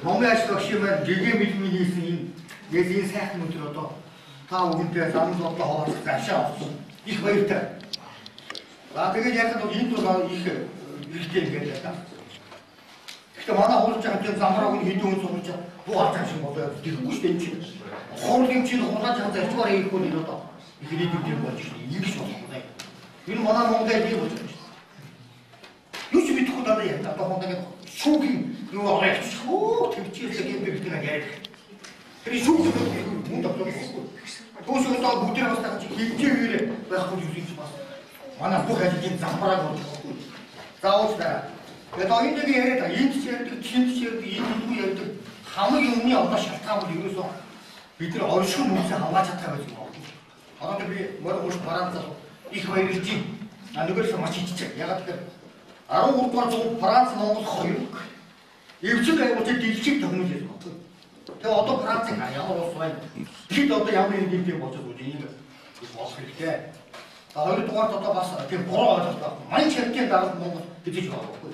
Номын ажил багш юм дэгээ бидний хийсэн энэ сайхан өдөр одоо та бүхэнтэй замд бодлоо хаваад завшаа авсан. Их баяртай. Тэгээд яг нь энэ бол их хэрэгтэй гэдэг та. Гэхдээ манай хурж байгаа замбрааг нь хэдэн хүн суулж буу арчаа шиг болоо тэгэхгүй шүү дээ энэ чинь. Хуулийн чинь хургаж байгаа зарчмаар хийх хүн энэ одоо их хэлбэр болж шүү дээ. Ингэж болохгүй. Энэ манай Монголд ийм болж байна. Юу ч мэдэхгүй даа яа. Одоо хондог шүүхийн юу аваач. Төвчээрсэг юм бигтэй яриад. Тэр шүүх хүн тоглохгүй. Төөс одоо бүгдээ бас таач хилжээгээр байхгүй юу гэж бас. Манай бүх ажлын замбрааг болж байгаа. За уусаа. Тэгээд энэ нэг яриад энд ч ярьдаг, чинд ч ярьдаг, энэ юу ярьдаг хамгийн өмнө одоо шалтгаан бол ерөөсөө бид нар оршин хүмүүсээ хамгаалж чадах байж байгаа. Одоо би мөрөөр Франц их баярлж байна. Нөгөөс маш иччих. Ягаад гэвэл 13 дугаар зуунд Франц Монгол хоёр эвчэг аймагт дэлхийг томилж байсан. Тэгээ одоо Францын ямар улс байна? Тэгэд одоо ямар нэг юм болж байгаа юм энийг болох хэрэгтэй. Хоёрдугаар одоо бас тийм буруу ойлголт байна. Мань хятадын дарамт Монгол гэж байгаа байхгүй.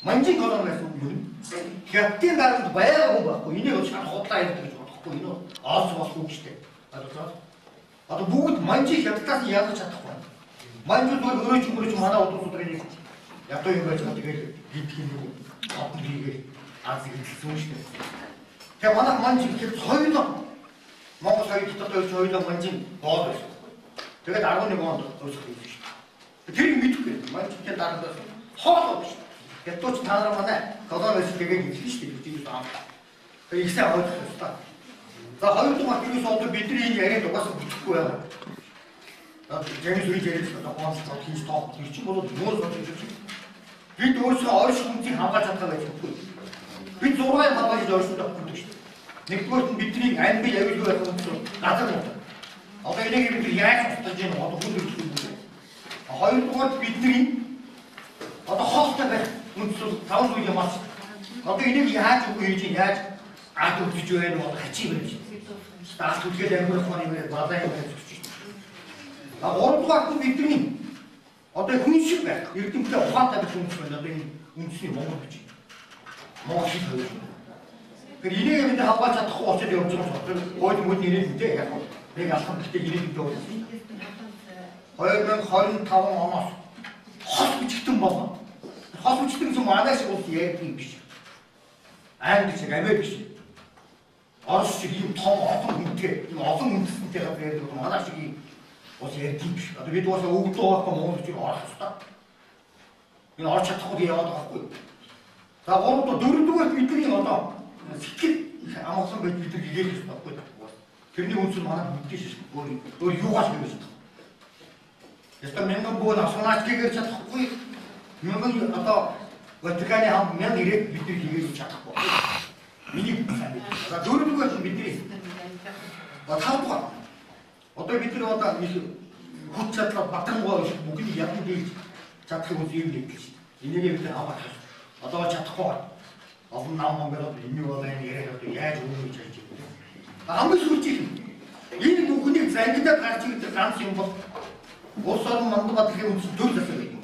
Манжиг колониас өмнө хятадын дарамт байгаагүй байхгүй. Энийг шал худлаа ярьдаг гэж бодохгүй. Энэ оос болохгүй гэж дээ. Одоо бүгд манжиг хятадаас ялгаж чадахгүй. Манжууд бол өөрөө ч манай улсуудын ядуу юм байж байгаа. Тэгээд хийх юм уу? Авах хийгээл Азиг хэлсэн шүү дээ. Тэгээ манай манжиг тэр соёлоо Монгол соёлд одоо соёлоо манжиг боол байсан. Тэгээд 11 онд дуусах юм шүү дээ. Тэр мэдэхгүй. Манжигтэй дараалал хоол болж. Ядууч та нар манай колониас тэгээд хэлсэн шүү дээ. Тийм аа. Тэгээд их сайн ойлгох ёстой. За хоёрдугаар хэрэгс одоо бидний энэ яриад угаасаа бүтэхгүй байна. Жамс үеж яриад одоо концерт хийж тоох гэж чинь бол нууц болж байна. Бид өөрсдөө оршин хүнсийг хамгаалж чадах гэж байна. Бид 6 хамгаалж оршин тогтдог шүү дээ. Нэгдүгээр нь бидний амьд аюулгүй байх юм газар мод. Одоо энийг бид яаж устгаж ийм одоо хүн төрөлхөө юм. Хоёрдугаар бидний одоо хоолтой байх үндэслэл 5 үеийн мас. Одоо энийг яаж үгүй хийж яаж ад үзэж байна бол хачиг байж. Стаас түлхээд амирх хоны мээр бадаа юм гэж зүгч. Гуравдугаар нь бидний одоо хүн шиг байх. Эрдэмтдээ ухаантай байх юм байна. Одоо энэ үндэсний Монгол гэж. Монгол шиг байх. Тэр энийг бид хамгаалж чадахгүй учраас явж байгаа юм. Хойд мөдний нэрээ яг нэг алхам гэхдээ энийг бид явуулсан. 2025 оноос хос бичгтэн болно. Хос бичгтэн гэсэн манай шиг улс ярьдаг юм биш. Англи шиг Америк шиг. Орос шиг ийм том олон хүнтэй, ийм олон үндэстэнтэй газар ярьдаг манай шиг ийм улс ярьдаг юм биш. Одоо бид уусаа өгдөө байхгүй Монгол шиг орох хэрэгтэй. Энэ орч чадахгүй яваад байгаа хгүй. За гуравдугаар дөрөвдүгээр бидний одоо сэтгэл амгалан байж бид нар хийх хэрэгтэй байхгүй. Тэрний үнс нь манай мэдээж шүү. Өөр юугаас гэж байна. Ястаа мянган бөөн асуунач хийгээд чадахгүй. Мянган одоо Ватиканы хам мянган ирээд бид нар хийгээд чадахгүй. Миний сайн. За дөрөвдүгээр бидний тавдугаар. Одоо бид нар одоо хүч чадлаа батгангой шиг бүгд ядуу хийж чадах үс юм нэг гэж. Энийг бид аваад одоо чадахгүй. Олон нам мөнгөд энэ бол энэ яриад одоо яаж өгөх гэж хайж байна. Хамгийн сүүлчийн энэ бүхнийг зангидаа гарч ирэх ганц юм бол улс орон мандбат гэх юм зүйл засаг юм.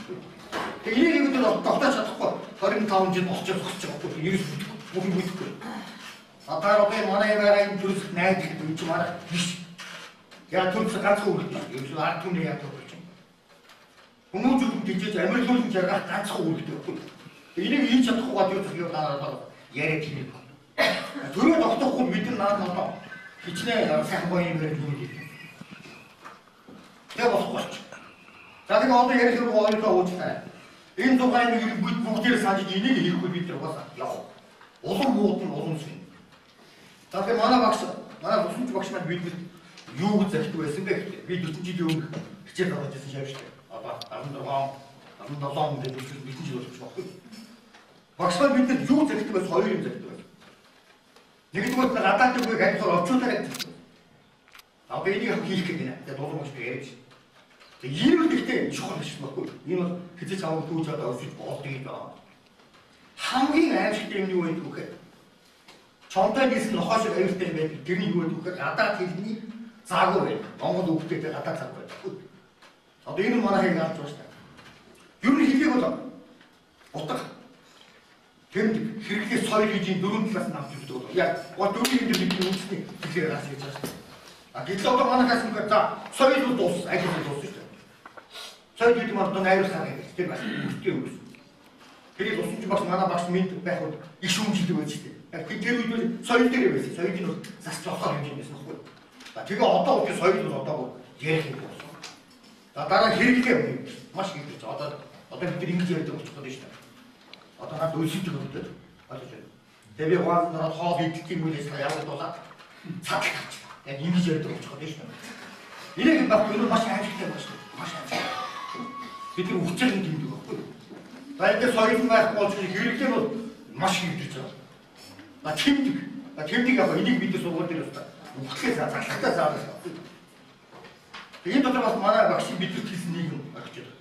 Тэгээ энийг бид тогтоож чадахгүй 25 жил болчих байгаа байхгүй ерөөс бүхэн бүтэхгүй. Одоо манай яраа энэ төрөлх найд гэдэг юм чи манай биш. Яа төрөлх ганц хөвөлт байна. Ерөөс ард түмний яа төрөлх юм. Хүмүүс зөвхөн тийж Америкийн жаргах ганц хөвөлт байхгүй. Энийг хийж чадахгүй гад юу зүйл дараа яриад хэлээ. Төрөө тогтоохгүй бид нар одоо хичнээн сайхан гоё юм яриад хэлээ. Тэгээ болохгүй. За тэгээ одоо ярих юм ойлголоо уучлаарай. Энэ дугаарыг бид бүгдээр санаж энийг хийхгүй бид нар угаасаа явах. Улам мууд нь улам шин. За тэгээ манай босомч багш маань бид юу гэж захидаг байсан бэ гэхэл би 40 жилийн өмнө хичээл аваад байсан шав шүү дээ. Одоо 17 онд бид жил болж байгаа. Багш маань бидэнд юу захидаг байсан хоёр юм захидаг байсан. Нэгдүгээр нь гадаад үгийг амьсгал орчуулаад байдаг. Одоо энийг хийх гэдэг нэ. Тэгээ дуулууч би яриад шүү. Тэгээ энэ үлдэгтэй чухал биш байхгүй. Энэ бол хэзээ цаавар түүж одоо өсөж болдог юм байна. Хамгийн аимшигтай юм юу вэ гэхээр чонтой нисэн нохоо шиг аюултай юм байдаг. Тэрний юу вэ гэхээр гадаад хэлний заагүй байна. Монгол үгтэй гадаад цаг байдаг. Одоо энэ манай хэрэг авч байгаа шүү дээ. Юу нэг хэлийг бол утга. Тэмдэг хэрэглээ соёл гэж дөрөв талаас нь авч үздэг бол яг дөрвийн энэ бидний үндэсний хэлээр гарч ирж байгаа. А гэтэл одоо манайхаас ингээд за соёл бол дууссан, ажил бол дууссан шүү дээ. Соёл гэдэг нь одоо найруулсан гэдэг тэр бас үнэтэй юм. Тэрийг усч багш манай багш мэд байх бол их шүүмжлэг байж тээ. Яг тэр үед бол соёл дээр байсан. Соёлын бол засч болохоор хэмжээнд байсан байхгүй. А тэгээ одоо үгүй соёл бол одоо ярих юм болсон. Дараа хэрэглээ юм. Маш их гэж одоо бид ингэж ярьдаг болчих гээд шүү дээ. Одоо над үлсэж байгаа гэдэг. Тэгээ би гуанд нараад хоол идэх юм уу гэж яваад болоод цаад тавчлаа. Яг ингэж ярьдаг болчих гээд шүү дээ. Энийг баг юу маш хайртай байна шүү дээ. Маш хайртай. Бид нар үхчихэл юм гэдэг байхгүй. За ингээд соёл байх болж хэрэглээ бол маш их гэж байгаа. Тэмдэг яг энийг бид сургууль дээр өстой. Үхтлээ залхахтаа заавал. Тэгээд дотор бас манай багш бидэнд хэлсэн нэг юм агч байна.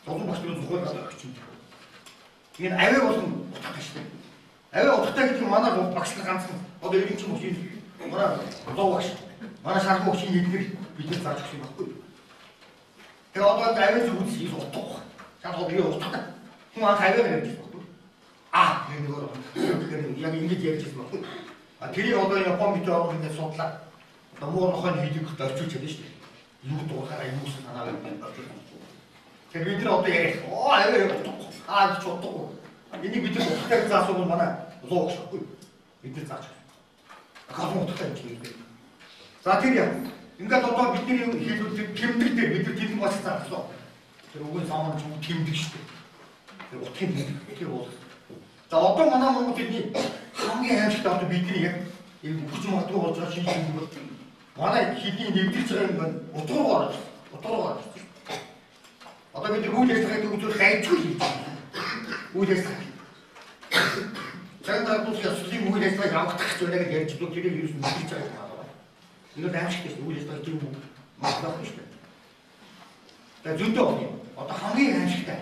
Зовлон багш нар зохиол агч юм. Тэгээд аваа болон утгатай шүү дээ. Аваа утгатай гэдэг нь манай багш нар ганцхан одоо иргэн чинь мөчийн манай зов багш. Манай шархан багшийн нэгнэр бидэнд зааж өгсөн байхгүй. Тэгээд одоо аваа зүгээс утга. Шархан би утгатай. Хүн аваа ярьж байна. Нэг яг ингэж ярьж байна. Тэрийг одоо энэ компьютер орон ингээд судлаа. Одоо муурхайн хийдэг орчуулж чадна шүү дээ. Юу дуурахаараа юу санаа байна. Тэр бид нар одоо ярих. Гэж боддог. Энийг бид нар утгатай заасгүй манай лууг шахгүй. Бид нар зааж. Ахаа утгатай юм чинь. За тэр яа. Ингээд одоо бидний хэлүүлдэг тэмдэг дээр бид нар тэмдэг бас заасан. Тэр үгүй саман ч тэмдэг шүү дээ. Тэр утгын тэмдэг тэр бол. За одоо манай Монгол хэлний хамгийн аимшигт одоо бидний яг энэ хүч магадгүй болж байгаа шинж тэмдэг. Манай хэлний нэвтэрч байгаа юм утгуугаар. Одоо бид үйл ажиллагааг үзүүл хайчгүй хийж байна. Үйл ажиллагаа. Цагаан дус ясны үйл ажиллагааг авахдах зүйл яг ярьж байгаа тэрийг юу ч мэдчихэж байгаа. Энэ аимшигт үйл ажиллагаа тийм үү? Магадгүй шүү дээ. Тэгээ зөндөө одоо хамгийн аимшигтай.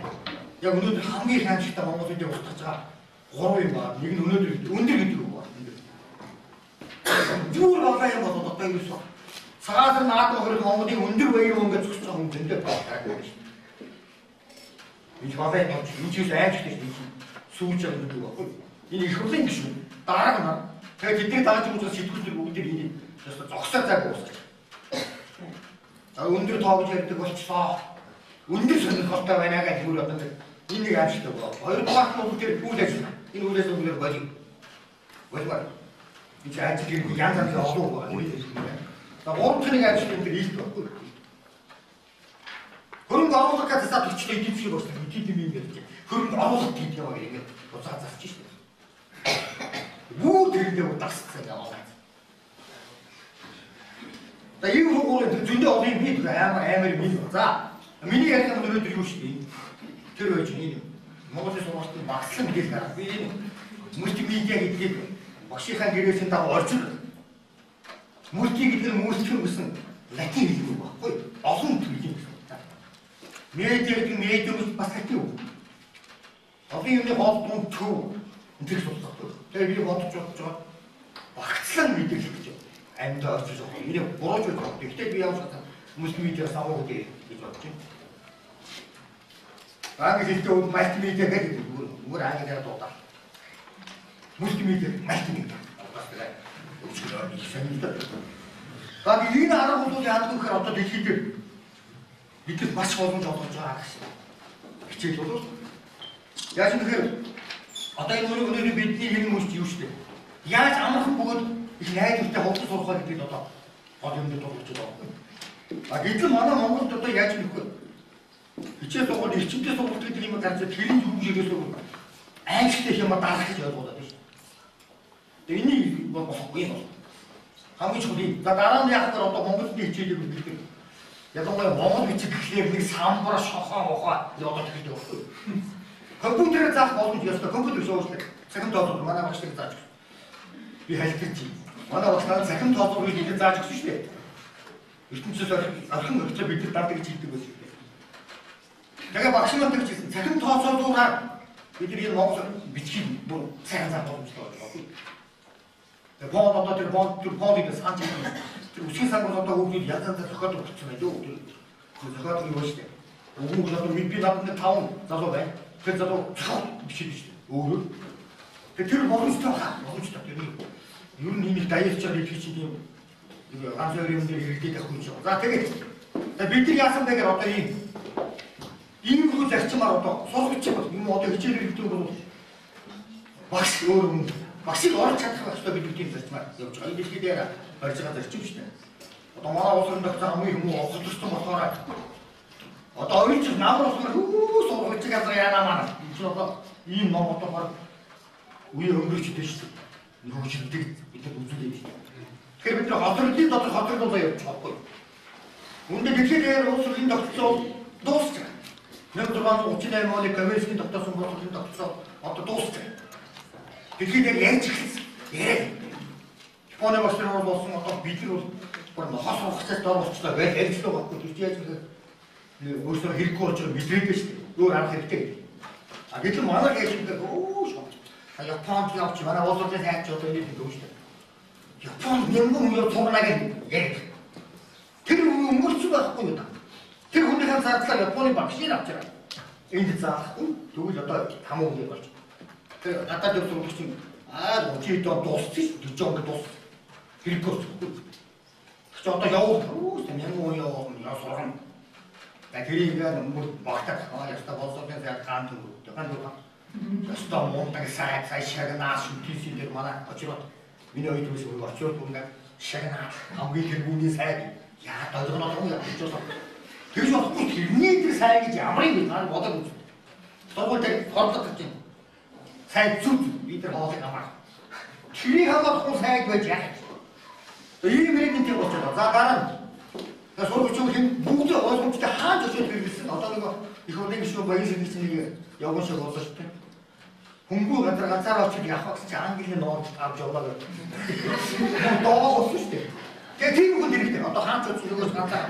Яг өнөөдөр хамгийн аимшигтай Монгол хэлний утгаж байгаа 3 юм байна. Нэг нь өнөөдөр өндөр гэдэг үг байна. Зүгээр байгаа юм бол одоо юу вэ? Цагаан наадмын хөрөг Монголын өндөр баяр ингээд зогсож байгаа юм зөндөө байна шүү. Энэ баваа явж энэ ч аимшигтай шүү. Сүүж байгаа гэдэг байхгүй. Энэ их хурлын гишүүн дараа нь тэгээд тэдний дааж үзэх сэтгүүлчид бүгд энийг зогсоо цаг уусгах. За өндөр тоогж ярьдаг болчихлоо. Өндөр сонирхолтой байна гэж юу одоо энэ нэг аимшигтай байна. Хоёрдугаар нь бол тэр үйл ажиллагаа. Энэ үйл ажиллагааг болив. Энэ ажил юм янз бүрийн олон байна. За гурав дахь ажил энэ ийд баггүй. Хөрөнгө оруулалт гэдэг засаг төчлөө эдгэцгийг болсон. Эдгэм юм гэж. Хөрөнгө оруулалт гэдэг юм ингээд уцаа засч шүү дээ. Бүү тэрэндээ дасцсан яваа. За ийм хургуурын зөндөө олон бий амар юм. За миний ярих юм өнөөдөр юу шүү дээ. Тэр байж энэ Монголын сургалтын багслан мэдээлэл гаргав. Би энэ мультимедиа гэдгийг багшийнхаа гэрээсээ дагуу орчил. Мульти гэдэг нь мультикийн гэсэн латин хэлний үг байхгүй. Олон төрлийн гэсэн. Медиа гэдэг нь медиум бас латин үг. Одоо юмны холбоон төв энэ судалгаа. Тэгээ би бодож байгаа багслан мэдээлэл гэж амьд орчиж байгаа. Энийг бурууж байгаа. Гэхдээ би ямар ч мультимедиас авах гэж бодож байна. Англи хэлтэй мультимедиа гэдэг өөр англиар дуудаа. Мультимедиа мультимедиа. За энэ арга бол яадаг гэхээр одоо дэлхийд бид маш боломж олгож байгаа гэсэн. Хичээл бол яаж нэхэр одоо энэ өнөөдөр бидний нэг мөч юу штэ. Яаж амархан бөгөөд их найдвартай хурдан сурах гэдэг одоо гол юм дээр дурж байгаа. А гэтэл манай Монголд одоо яаж нэхэ хичээл сургууль эрчимтэй сургууль гэдэг юм гарч тэрийн хөвжөөгөөс өөр англи юм дарах гэж ойлгуулад байна. Тэгээ энийг болохгүй юм. Хамгийн чухал. За дараа нь яг тэр одоо Монголын хичээлийг үлдэх. Ялангуяа Монгол бичиг гэхлээр нэг самбар шохоо одоо тэгдэг байхгүй. Компьютерээр заах боломж ёстой. Компьютер шуушлах. Цахим тоолбор манай багшлыг зааж өгсөн. Би хайлтгаж чинь. Манай багш надад цахим тоолборыг хэлээд зааж өгсөн шүү дээ. ертөнцөөс орхон өрчөө бид нар дардаг гэж хэлдэг байсан шүү дээ. Тэгээ багш нар тэгчихсэн. Цахим тооцоолуулаад бид нар энэ Монгол бичгийг бүр сайн заах боломжтой байна. Бон одоо тэр боныг санаж байна. Тэр үсгийн сангууд одоо хүүхдүүд язан зохиод өгсөн байх юу гэдэг. Зохиод юу шүү дээ. Өгөөг одоо би надад 5 залуу байна. Тэр залуу зохиод бичиж шүү дээ. Өөрөө. Тэр боломжтой хаа. Боломжтой тэр юм. Ер нь энийг даяарчаар хэлэх чинь тийм ганц өөр юм дээр хэрэглээд авах юм шиг. За тэгээд бид нар яасан бэ гэхээр одоо ийм хөл зарчмаар одоо сургууч юм одоо хичээл хэрэглэдэг бол багш өөр юм. Багшийг орж чадах хэрэгтэй бид бидний зарчмаар явж байгаа. Энэ дэлхийд яа барьж байгаа зарчим шүү дээ. Одоо манай улс орнд байгаа хамгийн хүмүүс олдчихсон болохоор одоо ойлж намар болохоор сургууч газар яана манай. Энэ одоо ийм ном одоогоор үе өнгөрчтэй шүү дээ. Нөөцөлдөг бид нар үзүүлээд шүү дээ. Тэгэхээр бид нар хоцролын дотор хоцролоо явж байгаа байхгүй. Үүндээ дэлхийд яар улс орны тогтолцоо дуусчих. 1638 оны Коммунистийн тогтоосон бодлогын тогтолцоо одоо дуусчих. Дэлхийд яг ярьж эхэлсэн. Яриа. Японы машин болсон одоо бид нар бол нохос хугацаас дор болчихлоо. Байл ярьжлаа байхгүй. Тэр чинь яаж вэ? Өөрсдөө хэрэггүй болж байгаа мэдрээдээ шүү дээ. Өөр арга хэрэгтэй. А гэтэл манай хэлбэр шоо. Японд явж манай улс орны хайч одоо энэ гэдэг үү шүү дээ. Японд нэмэн юу туурнаа гэдэг. Тэр өнгөрч байхгүй юу та. Тэр хүнийхэн зардлаар Японы багшийг авчираа. Энд заахгүй. Тэгвэл одоо хамуу үе болж. Тэр гадаад дэвс сургууч чинь чи одоо дуусчих. Тэр жоо дуус. Хэрэггүй. Чи одоо явуул. Нэмэн юу яа сургана. Тэрийг багтах яста болсоодын зайд гаан төрөв. Гаан төрөв. Яста монтаг сай шагнаас шүтээсийн дээр манай очроод миний ойд үс очроод үнэ шагнаа хамгийн тэргүүний сай яа долгоноо юм явуулж байна. Тэгж болохгүй тэрний тэр сай гэж ямар юм бэ? Бодоод үз. Тэгвэл хорлох гэж байна. Сай зүг бид нар хоолыг хамаа. Тэрийг хамаахгүй сайг байж яах. Ийм мэрэгэн тийм болчихлоо. За дараа нь сургуульчууд бүгд ойлгомжтой хааж очиж хэрэглэсэн. Одоо нэг их хурлын гишүүн баян сэргийцнийг явган шиг боллоо шүү дээ. Хөнгөө газар ганцаараа очиж явах гэж английн ноор авч явлаа гэдэг. Доо болсон шүү дээ. Тэгээ тийм хүн хэрэгтэй. Одоо хаач очиж нөгөөс ганцаар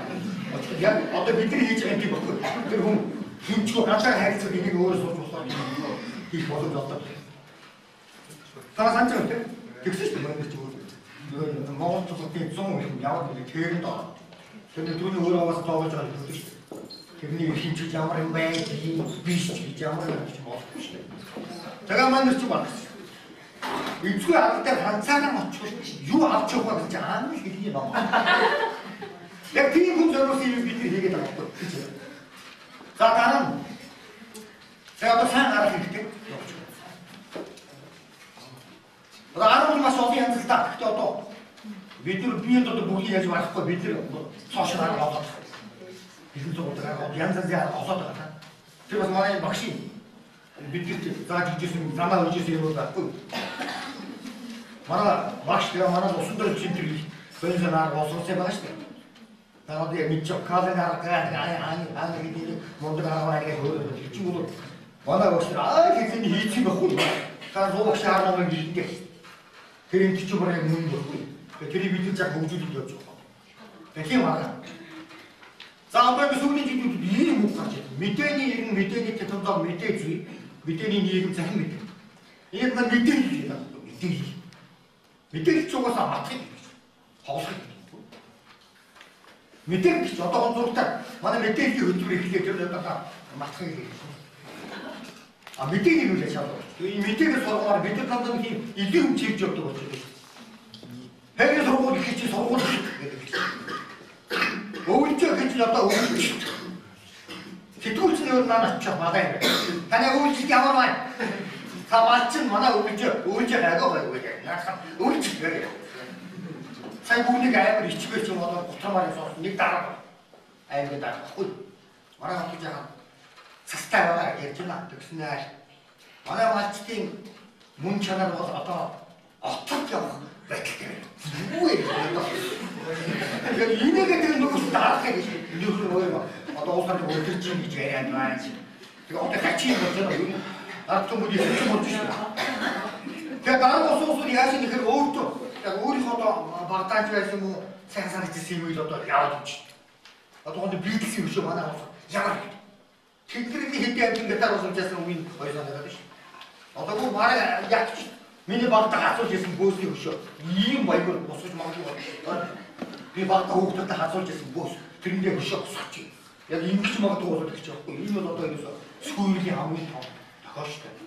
очиж яг одоо бидний хийж байгаа юм баггүй. Тэр хүн хэмжгүй ганцаар хайрцаг энийг өөрөө сууж болохоор хийх боломж олдоо. Таа санаж байна. Тэгсэн шүү дээ манай чи өөрөө. Монгол цогцын 100 хүн яваад ирээ тэрэнд ороо. Тэр түүний өөрөө аваас тоогож байгаа гэдэг шүү дээ. Тэрний хэмжиж ямар юм бэ? Биш гэж ямар юм ч болохгүй шүү дээ. Тэгээ маань ч баг. Эцгүй аргатай ганцаараа очих юу авч явах гэж аамил хэлний ном. Яг тийм хүн зориулсан юм бид хийгээд байгаа байхгүй. За дараа нь. Тэгээ одоо сайн арга хэрэгтэй. Одоо арга маш олон янзтай. Гэхдээ одоо бид нар биед одоо бүгдийг яаж барахгүй бид нар цоошоо арга олоод. Бидний зурдаг янз янзын арга олоод байгаа. Тэр бас манай багшийн бидгэрт зааж хийжсэн замаа хийжсэн юм байхгүй. Манай багш тэгээ манай усан дээр чимтрэл сонирхол арга олсон байгаа шүү дээ. Надад яг мэдчих кален арга аа гэдэг мундаг арга гэж өөрөө чи бол манай багш хийсэн хийчих байхгүй. Та зурагч арга гэдэг. Тэр энэ чи бүр яг мөн байхгүй. Тэрийг бид яг хөгжүүлээд явж байгаа. Тийм арга. За одоо сүүлийн жилүүд ийм үг гарч байна. Мэдээний төлөв мэдээ зүй, мэдээний нийгэм захин мэдээ. Энэ маань мэдээлэл юм байна. Мэдээлэл. Мэдээлэл ч угаасаа матхыг ховсох. Мэдээлэл ч одоо зургатаа манай мэдээллийн хөтөлбөр эхлээд тэр одоо матхыг хийх. А мэдээлэл юу гэж шаардлагатай. Энэ мэдээг сургамаар бид нар тандаа тийм илүү юм чивж явдаг болж байна. Хэвээ сургууль их чи сургууль гэдэг. Өвлжөө гэж одоо өвлж. Сэтгүүлчний өөр маань очих байгаа юм. Таны өвлж ямар байна? Та бач манай өвлж байгаагаа байгаад. Яасан өвлж гэх. Сайн бүгнийг амар ичгэж юм одоо гутрамаар суусан нэг дараа аймаг дарахгүй. Манай хамтж байгаа цастай байгаа ярьж байна тэгснээр манай малчтын мөн чанар бол одоо отод явах байталтай. Юу юм бэ? Яг инээгээд нөгөө дарах гэж нөхөр өөрөө одоо уусаад өдөрч юм гэж яриад байна. Тэгээ одоо хачийн болж байгаа юм. Ард түмний хэвчээ болж байна. Тэгээ дараа уусууд яаж нэхэр өөртөө яг өөрийнхөө одоо багтааж байсан юм уу сайн санагдсан юм уу одоо яваад өгч. Одоо гонд биелсэн юм шиг манай уус ямар тэдний хэдийн амин гитар уусуулсан үеийн хоёр санагдаад шүү. Одоо гоо мараа ягч миний багтаа хасуулж ирсэн бөөсний хөшөө ийм баяр босгож магадгүй байна. Би багтаа хүүхдүүдэд хасуулж ирсэн бөөс тэрэндээ хөшөө босгоч. Яг ингэж магадгүй болоод ирчих واخгүй. Энэ бол одоо ерөөсө сүүлийн хамгийн том тохиолдол.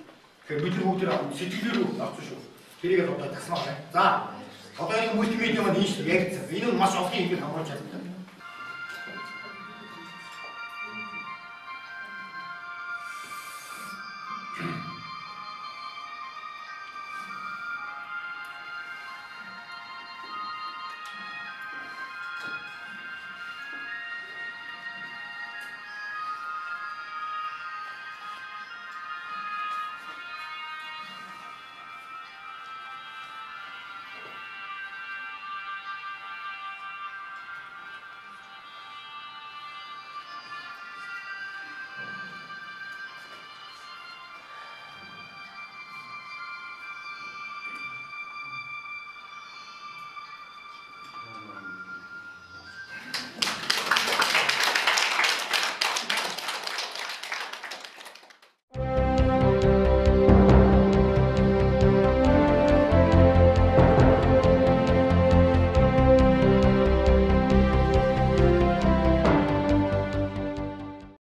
Тэгэхээр бид нар бүгд сэтгэлээр авсан шүү. Тэрийг одоо тасмаа байна. За одоо энэ мультимедиа маань энэ шүү яригдсан. Энэ нь маш олон юм хамруулж чаддаг.